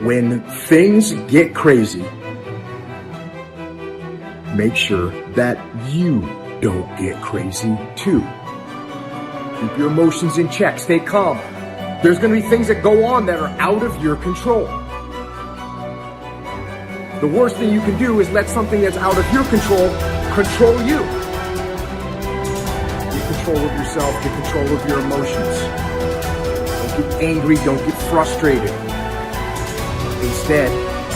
When things get crazy, make sure that you don't get crazy too. Keep your emotions in check. Stay calm. There's going to be things that go on that are out of your control. The worst thing you can do is let something that's out of your control you. Get control of yourself. Get control of your emotions. Don't get angry. Don't get frustrated. Instead,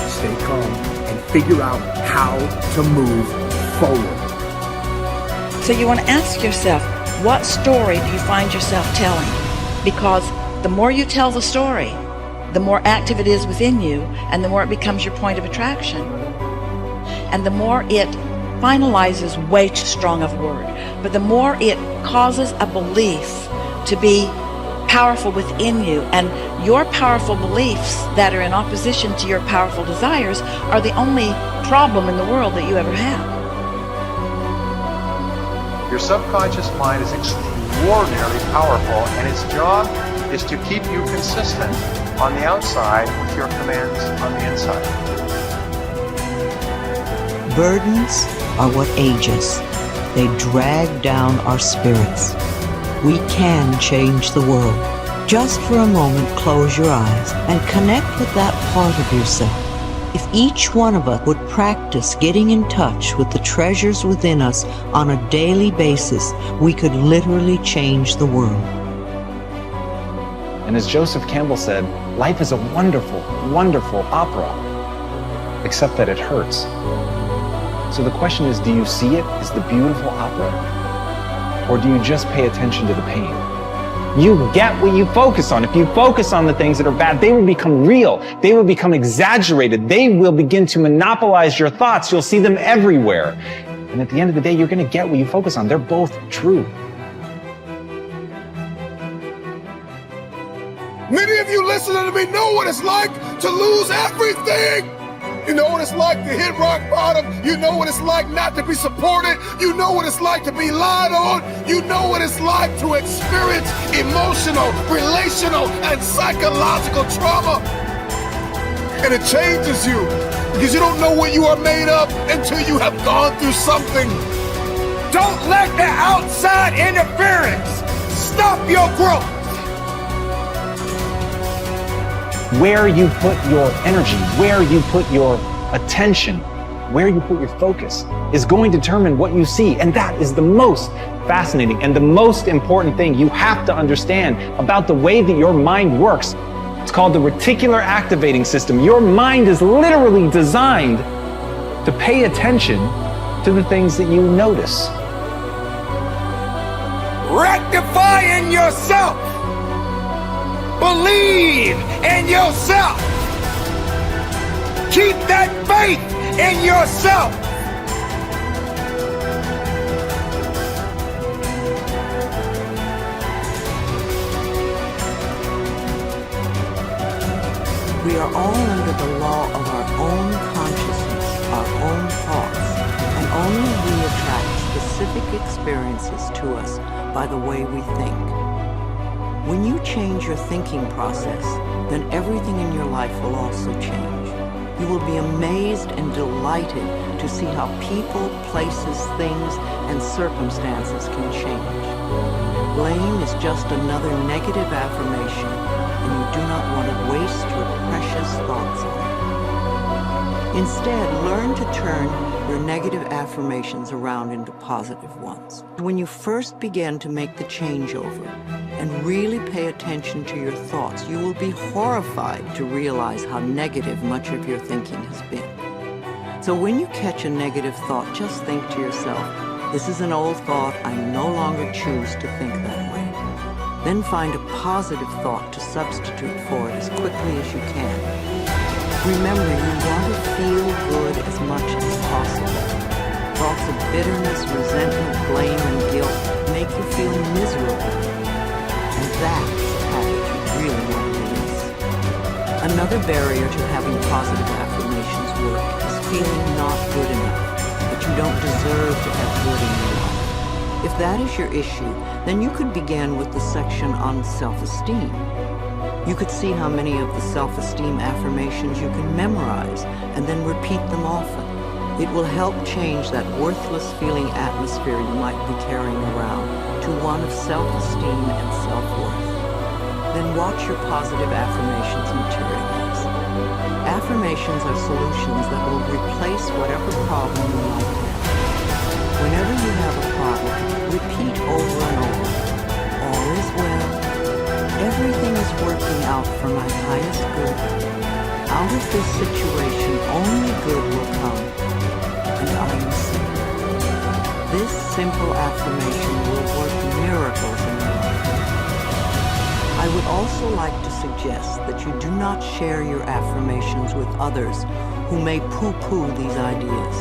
stay calm and figure out how to move forward. So you want to ask yourself, what story do you find yourself telling? Because the more you tell the story, the more active it is within you, and the more it becomes your point of attraction. And the more it finalizes, way too strong of a word, but the more it causes a belief to be powerful within you, and your powerful beliefs that are in opposition to your powerful desires are the only problem in the world that you ever have. Your subconscious mind is extraordinarily powerful, and its job is to keep you consistent on the outside with your commands on the inside. Burdens are what age us. They drag down our spirits. We can change the world. Just for a moment, close your eyes and connect with that part of yourself. If each one of us would practice getting in touch with the treasures within us on a daily basis, we could literally change the world. And as Joseph Campbell said, life is a wonderful, wonderful opera, except that it hurts. So the question is, do you see it as the beautiful opera? Or do you just pay attention to the pain? You get what you focus on. If you focus on the things that are bad, they will become real. They will become exaggerated. They will begin to monopolize your thoughts. You'll see them everywhere. And at the end of the day, you're going to get what you focus on. They're both true. Many of you listening to me know what it's like to lose everything. You know what it's like to hit rock bottom. You know what it's like not to be supported. You know what it's like to be lied on. You know what it's like to experience emotional, relational, and psychological trauma. And it changes you because you don't know what you are made of until you have gone through something. Don't let the outside interference stop your growth. Where you put your energy, where you put your attention, where you put your focus is going to determine what you see. And that is the most fascinating and the most important thing you have to understand about the way that your mind works. It's called the reticular activating system. Your mind is literally designed to pay attention to the things that you notice. Rectify in yourself. Believe in yourself. Keep that faith in yourself. We are all under the law of our own consciousness, our own thoughts, and only we attract specific experiences to us by the way we think. When you change your thinking process, then everything in your life will also change. You will be amazed and delighted to see how people, places, things, and circumstances can change. Blame is just another negative affirmation, and you do not want to waste your precious thoughts on it. Instead, learn to turn your negative affirmations around into positive ones. When you first begin to make the changeover and really pay attention to your thoughts, you will be horrified to realize how negative much of your thinking has been. So when you catch a negative thought, just think to yourself, this is an old thought, I no longer choose to think that way. Then find a positive thought to substitute for it as quickly as you can. Remember, you want to feel good as much as possible. Thoughts of bitterness, resentment, blame, and guilt make you feel miserable. And that's a habit you really want to release. Another barrier to having positive affirmations work is feeling not good enough, that you don't deserve to have good in your life. If that is your issue, then you could begin with the section on self-esteem. You could see how many of the self-esteem affirmations you can memorize and then repeat them often. It will help change that worthless feeling atmosphere you might be carrying around to one of self-esteem and self-worth. Then watch your positive affirmations materialize. Affirmations are solutions that will replace whatever problem you might have. Whenever you have a problem, repeat over and over, all is well. Everything is working out for my highest good. Out of this situation, only good will come, and I am safe. This simple affirmation will work miracles in your life. I would also like to suggest that you do not share your affirmations with others who may poo-poo these ideas.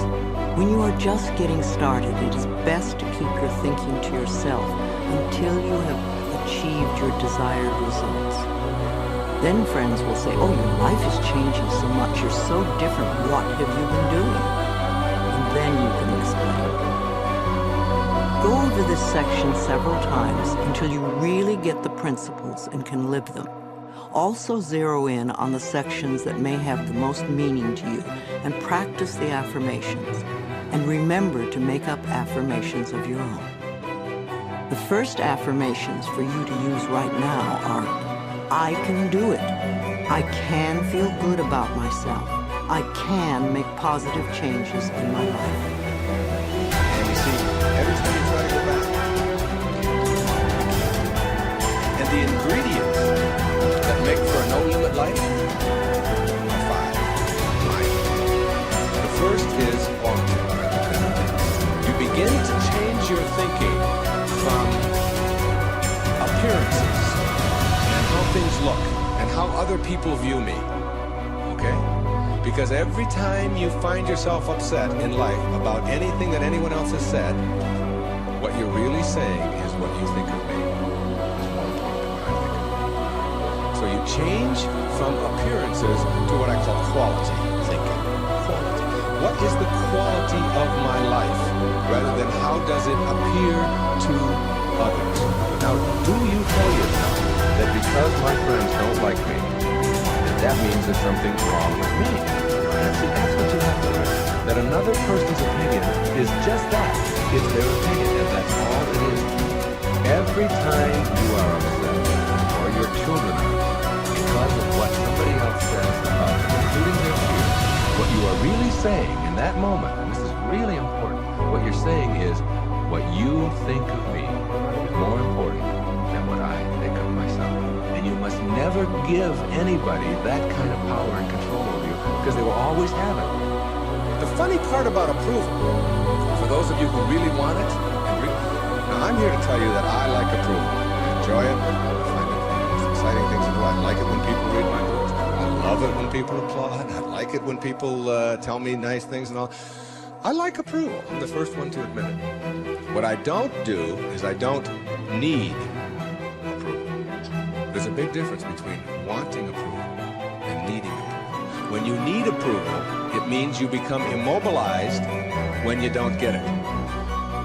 When you are just getting started, it is best to keep your thinking to yourself until you have achieved your desired results. Then friends will say, oh, your life is changing so much, you're so different, what have you been doing? And then you can explain. Go over this section several times until you really get the principles and can live them. Also zero in on the sections that may have the most meaning to you and practice the affirmations. And remember to make up affirmations of your own. The first affirmations for you to use right now are, I can do it. I can feel good about myself. I can make positive changes in my life. And you see, every time you try to go back, and the ingredients that make for a no-limit life are 5. The first is quality. You begin to change your thinking from appearances and how things look and how other people view me, okay? Because every time you find yourself upset in life about anything that anyone else has said, what you're really saying is what you think of me is more important than what I think of me. So you change from appearances to what I call quality thinking. Quality. What is the quality of my life rather than how does it appear to others? Now, do you tell yourself that because my friends don't like me, that means there's something wrong with me? That's what you have to learn. That another person's opinion is just that. It's their opinion, and that's all it is. Every time you are upset, or your children are, because of what somebody else says about them, including their peers, what you are really saying in that moment, and this is really important, what you're saying is, what you think of me is more important than what I think of myself. And you must never give anybody that kind of power and control over you, because they will always have it. The funny part about approval, for those of you who really want it, now I'm here to tell you that I like approval. I enjoy it. I find it one of the most exciting things in the world. I like it when people read my books. I love it when people applaud. I like it when people tell me nice things and all. I like approval. I'm the first one to admit it. What I don't do is I don't need approval. There's a big difference between wanting approval and needing approval. When you need approval, it means you become immobilized when you don't get it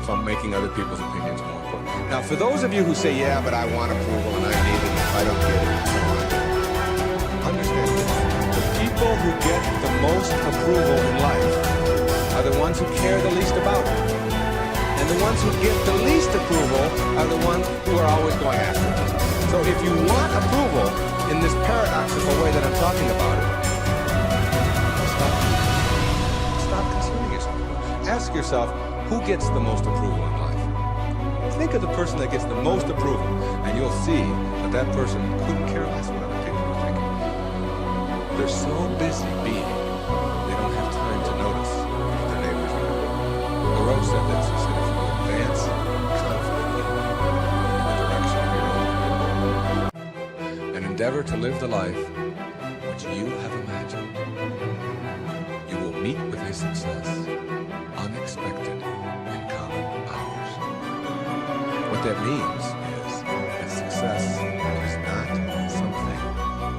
from making other people's opinions more important. Now, for those of you who say, yeah, but I want approval and I need it if I don't get it and so on, understand this. The people who get the most approval in life are the ones who care the least about it. And the ones who get the least approval are the ones who are always going after it. So if you want approval in this paradoxical way that I'm talking about it, stop concerning yourself. Ask yourself, who gets the most approval in life? Think of the person that gets the most approval, and you'll see that that person couldn't care less what other people are thinking. They're so busy being, they don't have time to notice what their neighbors are doing. Thoreau said this, he said, if you advance confidently in the direction of your own and endeavor to live the life which you have imagined, you will meet with a success unexpected in common hours. What that means is that success is not something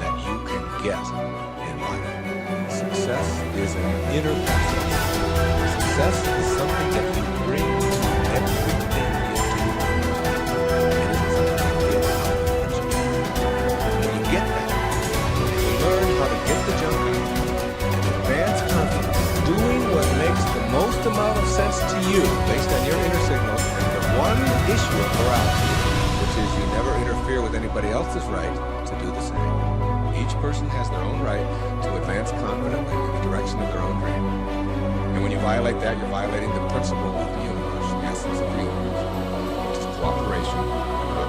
that you can get in life. Success is an inner process. Success is something that you bring to everything you do. It isn't something you get out of what you do. When you get that, to you based on your inner signals and the one issue of morality, which is you never interfere with anybody else's right to do the same. Each person has their own right to advance confidently in the direction of their own dream. And when you violate that, you're violating the principle of the universe, the essence of the universe, which is cooperation,